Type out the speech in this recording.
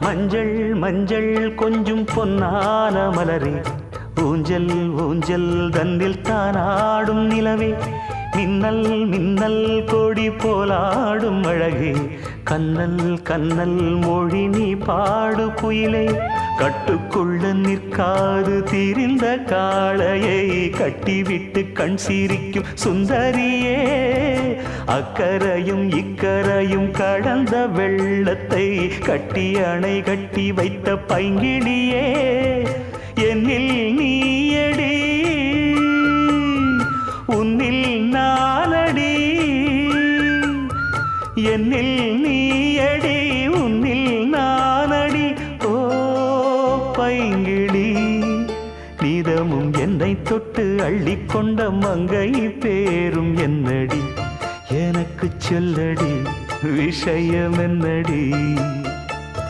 மஞ்சள் மஞ்சள் கொஞ்சம் பொன்னான மலரே, ஊஞ்சல் ஊஞ்சல் தன்னில் தானாடும் நிலவே, மின்னல் மின்னல் கொடி போலாடும் அழகே, கண்ணல் கண்ணல் மொழி நீ பாடு குயிலே, கட்டுக்குள்ள நிற்காது திரிந்த காளையை கட்டிவிட்டு கண் சிரிக்கும் சுந்தரியே, அக்கரையும் இக்கரையும் கடந்த வெள்ளத்தை கட்டி அணை கட்டி வைத்த பைங்கிளியே, என்னில் நீயடி உன்னில் நானடி, என்னில் நீயடி உன்னில் நானடி. ஓ பைங்கிளி, நீதமும் என்னை தொட்டு அள்ளிக்கொண்ட மங்கை பேரும் என்னடி, எனக்கு சொல்லடி விஷயம் என்னடி.